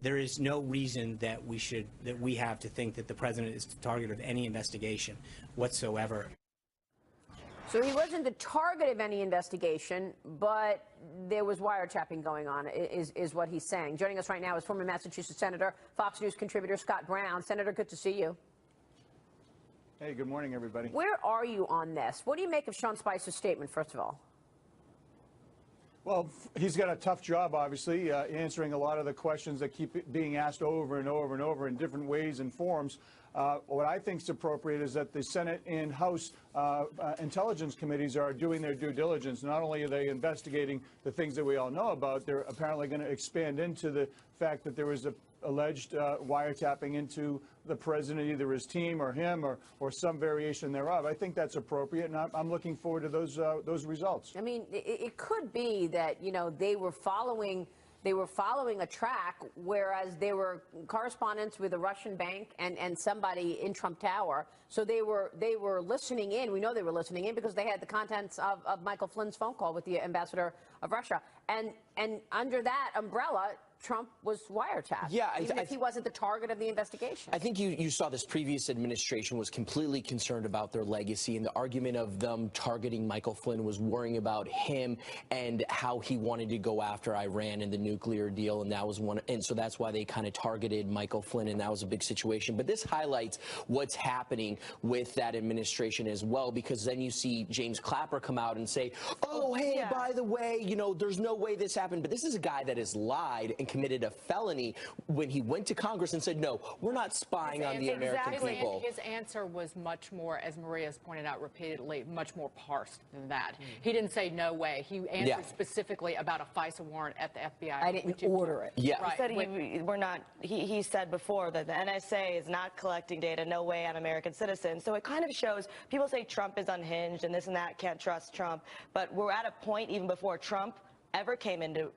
there is no reason that we have to think that the president is the target of any investigation whatsoever. So he wasn't the target of any investigation, but there was wiretapping going on, is what he's saying. Joining us right now is former Massachusetts Senator, Fox News contributor Scott Brown. Senator, good to see you. Hey, good morning, everybody. Where are you on this? What do you make of Sean Spicer's statement, first of all? Well, he's got a tough job, obviously, answering a lot of the questions that keep being asked over and over and over in different ways and forms. What I think is appropriate is that the Senate and House intelligence committees are doing their due diligence. Not only are they investigating the things that we all know about, they're apparently going to expand into the fact that there was a alleged wiretapping into the president, either his team or him or some variation thereof. I think that's appropriate, and I'm looking forward to those results. I mean, it could be that, you know, they were following a track, whereas they were correspondents with a Russian bank and somebody in Trump Tower. So they were listening in. We know they were listening in because they had the contents of Michael Flynn's phone call with the ambassador of Russia. And under that umbrella, Trump was wiretapped, even if he wasn't the target of the investigation. I think you saw this previous administration was completely concerned about their legacy, and the argument of them targeting Michael Flynn was worrying about him and how he wanted to go after Iran and the nuclear deal, and that was one. And so that's why they kind of targeted Michael Flynn, and that was a big situation. But this highlights what's happening with that administration as well, because then you see James Clapper come out and say, oh, hey, by the way, you know, there's no way this happened. But this is a guy that has lied and committed a felony when he went to Congress and said, no, we're not spying on the American people. His answer was much more, as Maria has pointed out repeatedly, much more parsed than that. He didn't say no way. He answered specifically about a FISA warrant at the FBI. I didn't order it. He said he said before that the NSA is not collecting data, no way, on American citizens. So it kind of shows, people say Trump is unhinged and this and that, can't trust Trump. But we're at a point, even before Trump ever came into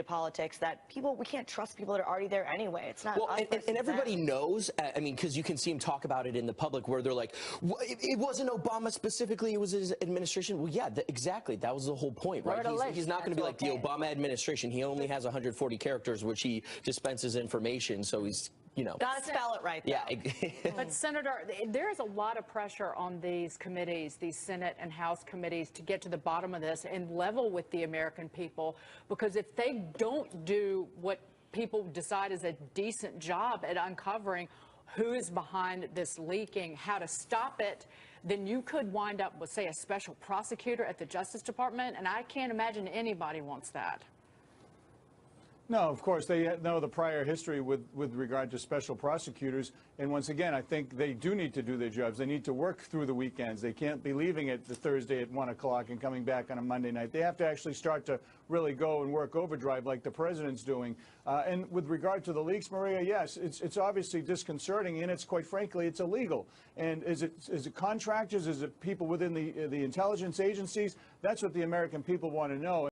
politics, that we can't trust people that are already there anyway. It's not. Well, and everybody knows, I mean, because you can see him talk about it in the public where they're like, well, it wasn't Obama specifically, it was his administration. Well, yeah, exactly. That was the whole point, right? He's not going to be like the Obama administration. He only has 140 characters, which he dispenses information, so he's, you know. Gotta spell it right, though. Yeah. But, Senator, there is a lot of pressure on these committees, these Senate and House committees, to get to the bottom of this and level with the American people, because if they don't do what people decide is a decent job at uncovering who is behind this leaking, how to stop it, then you could wind up with, say, a special prosecutor at the Justice Department, and I can't imagine anybody wants that. No, of course, they know the prior history with regard to special prosecutors. And once again, I think they do need to do their jobs. They need to work through the weekends. They can't be leaving it the Thursday at 1 o'clock and coming back on a Monday night. They have to actually start to really go and work overdrive like the president's doing. And with regard to the leaks, Maria, yes, it's obviously disconcerting, and it's, quite frankly, it's illegal. And is it contractors? Is it people within the intelligence agencies? That's what the American people want to know.